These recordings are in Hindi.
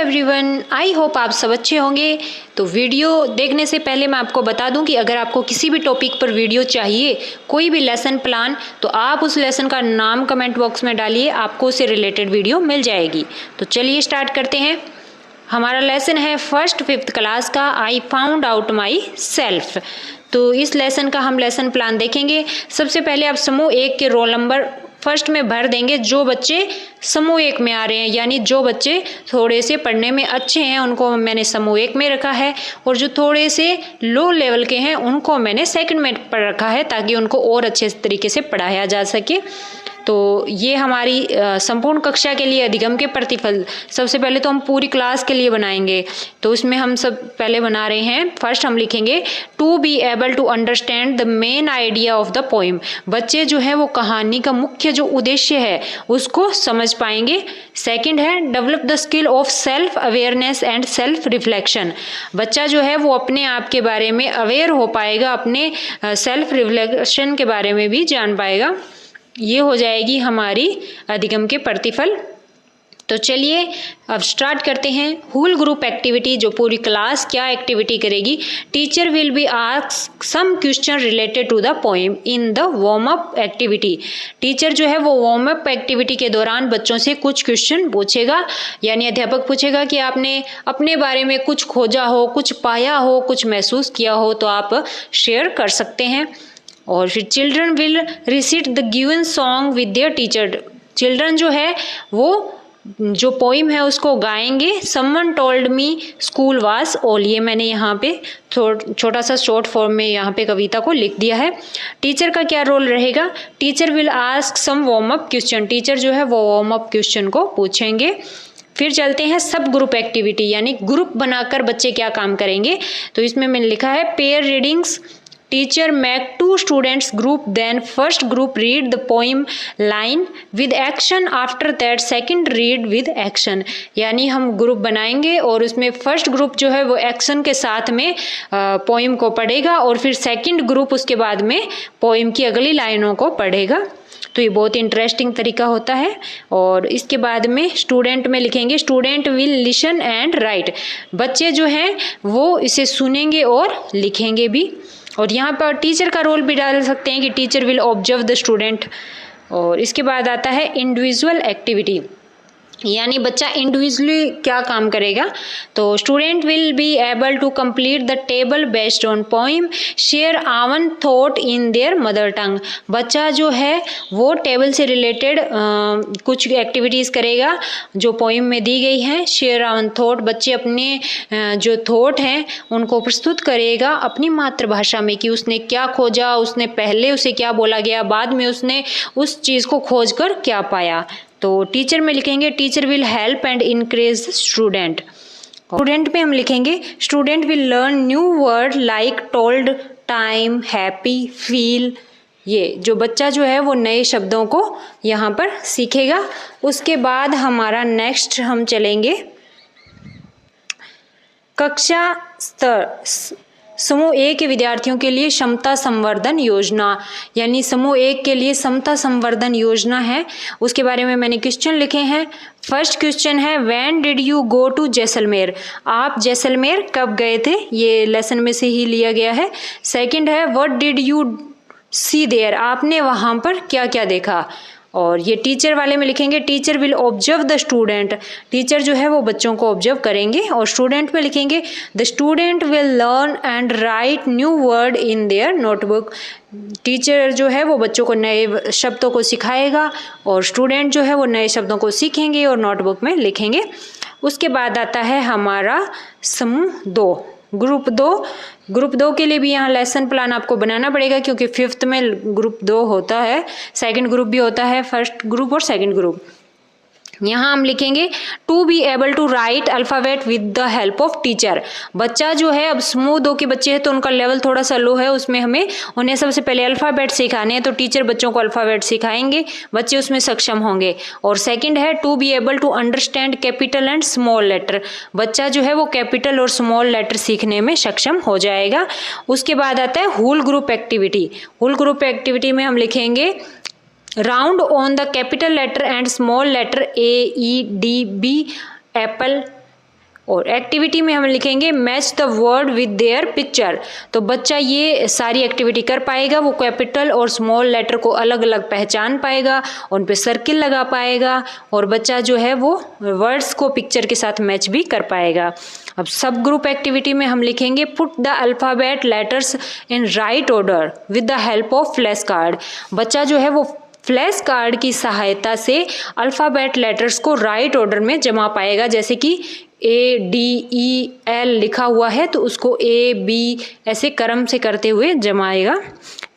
एवरीवन, आई होप आप सब अच्छे होंगे। तो वीडियो देखने से पहले मैं आपको बता दूं कि अगर आपको किसी भी टॉपिक पर वीडियो चाहिए, कोई भी लेसन प्लान, तो आप उस लेसन का नाम कमेंट बॉक्स में डालिए, आपको उससे रिलेटेड वीडियो मिल जाएगी। तो चलिए स्टार्ट करते हैं। हमारा लेसन है फर्स्ट 5th क्लास का, I found out my self. तो इस लेसन का हम लेसन प्लान देखेंगे। सबसे पहले आप समूह 1 के रोल नंबर फर्स्ट में भर देंगे। जो बच्चे समूह 1 में आ रहे हैं, यानी जो बच्चे थोड़े से पढ़ने में अच्छे हैं, उनको मैंने समूह 1 में रखा है, और जो थोड़े से लो लेवल के हैं उनको मैंने सेकंड में पर रखा है, ताकि उनको और अच्छे तरीके से पढ़ाया जा सके। तो ये हमारी संपूर्ण कक्षा के लिए अधिगम के प्रतिफल, सबसे पहले तो हम पूरी क्लास के लिए बनाएंगे। तो उसमें हम सब पहले बना रहे हैं। फर्स्ट हम लिखेंगे to be able to understand the main idea of the poem. बच्चे जो है वो कहानी का मुख्य जो उद्देश्य है उसको समझ पाएंगे। सेकंड है develop the skill of self awareness and self reflection. बच्चा जो है वो अपने आप के बारे में अवेयर हो पाएगा, अपने सेल्फ रिफ्लेक्शन के बारे में भी जान पाएगा। ये हो जाएगी हमारी अधिगम के प्रतिफल। तो चलिए अब स्टार्ट करते हैं। होल ग्रुप एक्टिविटी, जो पूरी क्लास क्या एक्टिविटी करेगी। Teacher will be ask some question related to the poem in the warm up activity. Teacher जो है वो वार्म अप एक्टिविटी के दौरान बच्चों से कुछ क्वेश्चन पूछेगा, यानी अध्यापक पूछेगा कि आपने अपने बारे में कुछ खोजा हो, कुछ पाया हो, कुछ महसूस किया हो, तो आप शेयर कर सकते हैं। और फिर children will receipt the given song with their teacher. Children जो है वो जो पोइम है उसको गाएंगे। Someone told me school was all. ये मैंने यहाँ पे छोटा सा शॉर्ट फॉर्म में यहाँ पे कविता को लिख दिया है। टीचर का क्या रोल रहेगा। Teacher will ask some warm up question. Teacher जो है वो वार्म अप क्वेश्चन को पूछेंगे। फिर चलते हैं सब ग्रुप एक्टिविटी, यानी ग्रुप बनाकर बच्चे क्या काम करेंगे। तो इसमें मैंने लिखा है pair readings. Teacher make 2 students group, then first group read the poem line with action, after that second read with action। यानी हम ग्रुप बनाएंगे और उसमें फर्स्ट ग्रुप जो है वो एक्शन के साथ में पोइम को पढ़ेगा, और फिर सेकंड ग्रुप उसके बाद में पोइम की अगली लाइनों को पढ़ेगा। तो ये बहुत इंटरेस्टिंग तरीका होता है। और इसके बाद में स्टूडेंट में लिखेंगे student will listen and right. बच्चे जो हैं वो इसे सुनेंगे और लिखेंगे भी। और यहाँ पर टीचर का रोल भी डाल सकते हैं कि teacher will observe the student. और इसके बाद आता है इंडिविजुअल एक्टिविटी, यानी बच्चा इंडिविजुअली क्या काम करेगा। तो student will be able to complete the table based on poem, share own thought in their mother tongue. बच्चा जो है वो टेबल से रिलेटेड कुछ एक्टिविटीज़ करेगा जो पोइम में दी गई हैं। शेयर आवन थॉट, बच्चे अपने जो थॉट हैं उनको प्रस्तुत करेगा अपनी मातृभाषा में, कि उसने क्या खोजा, उसने पहले उसे क्या बोला गया, बाद में उसने उस चीज़ को खोज कर क्या पाया। तो टीचर में लिखेंगे teacher will help and encourage student. Student में हम लिखेंगे student will learn new word like told, time, happy, feel. ये जो बच्चा जो है वो नए शब्दों को यहाँ पर सीखेगा। उसके बाद हमारा नेक्स्ट हम चलेंगे कक्षा स्तर। समूह 1 के विद्यार्थियों के लिए क्षमता संवर्धन योजना, यानी समूह 1 के लिए क्षमता संवर्धन योजना है, उसके बारे में मैंने क्वेश्चन लिखे हैं। फर्स्ट क्वेश्चन है when did you go to Jaisalmer. आप जैसलमेर कब गए थे, ये लेसन में से ही लिया गया है। सेकंड है what did you see there. आपने वहाँ पर क्या क्या देखा। और ये टीचर वाले में लिखेंगे teacher will observe the student. Teacher जो है वो बच्चों को ऑब्जर्व करेंगे। और स्टूडेंट में लिखेंगे the student will learn and right new word in their notebook. Teacher जो है वो बच्चों को नए शब्दों को सिखाएगा, और स्टूडेंट जो है वो नए शब्दों को सीखेंगे और नोटबुक में लिखेंगे। उसके बाद आता है हमारा समूह 2, ग्रुप 2। ग्रुप 2 के लिए भी यहाँ लेसन प्लान आपको बनाना पड़ेगा, क्योंकि 5th में ग्रुप 2 होता है, सेकंड ग्रुप भी होता है, फर्स्ट ग्रुप और सेकंड ग्रुप। यहाँ हम लिखेंगे to be able to write alphabet with the help of teacher. बच्चा जो है, अब समूह 2 के बच्चे हैं तो उनका लेवल थोड़ा सा लो है, उसमें हमें उन्हें सबसे पहले अल्फ़ाबेट सिखाने हैं, तो टीचर बच्चों को अल्फ़ाबेट सिखाएंगे, बच्चे उसमें सक्षम होंगे। और सेकंड है to be able to understand capital and small letter. बच्चा जो है वो कैपिटल और स्मॉल लेटर सीखने में सक्षम हो जाएगा। उसके बाद आता है whole group activity. Whole group activity में हम लिखेंगे round on the capital letter and small letter A, E, D, B, apple, और एक्टिविटी में हम लिखेंगे match the word with their picture. तो बच्चा ये सारी एक्टिविटी कर पाएगा, वो कैपिटल और स्मॉल लेटर को अलग अलग पहचान पाएगा, उन पे सर्किल लगा पाएगा और बच्चा जो है वो वर्ड्स को पिक्चर के साथ मैच भी कर पाएगा। अब सब ग्रुप एक्टिविटी में हम लिखेंगे put the alphabet letters in right order with the help of flash card. बच्चा जो है वो फ्लैश कार्ड की सहायता से अल्फ़ाबेट लेटर्स को राइट ऑर्डर में जमा पाएगा। जैसे कि ADEL लिखा हुआ है तो उसको AB ऐसे क्रम से करते हुए जमाएगा।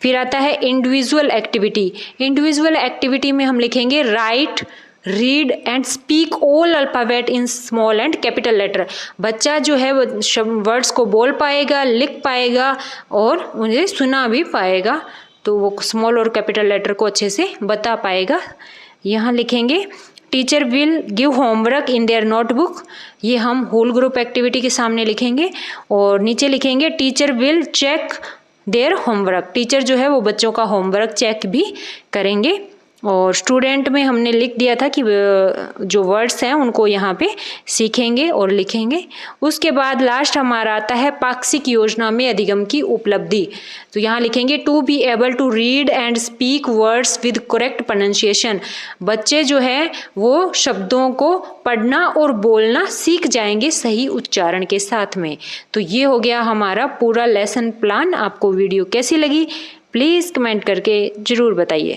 फिर आता है इंडिविजुअल एक्टिविटी। इंडिविजुअल एक्टिविटी में हम लिखेंगे write, read and speak all alphabet in small and capital letter. बच्चा जो है वो वर्ड्स को बोल पाएगा, लिख पाएगा और उन्हें सुना भी पाएगा, तो वो स्मॉल और कैपिटल लेटर को अच्छे से बता पाएगा। यहाँ लिखेंगे teacher will give homework in their notebook. ये हम होल ग्रुप एक्टिविटी के सामने लिखेंगे। और नीचे लिखेंगे teacher will check their homework. Teacher जो है वो बच्चों का होमवर्क चेक भी करेंगे। और स्टूडेंट में हमने लिख दिया था कि जो वर्ड्स हैं उनको यहाँ पे सीखेंगे और लिखेंगे। उसके बाद लास्ट हमारा आता है पाक्षिक योजना में अधिगम की उपलब्धि। तो यहाँ लिखेंगे to be able to read and speak words with correct pronunciation. बच्चे जो है वो शब्दों को पढ़ना और बोलना सीख जाएंगे सही उच्चारण के साथ में। तो ये हो गया हमारा पूरा लेसन प्लान। आपको वीडियो कैसी लगी प्लीज़ कमेंट करके ज़रूर बताइए।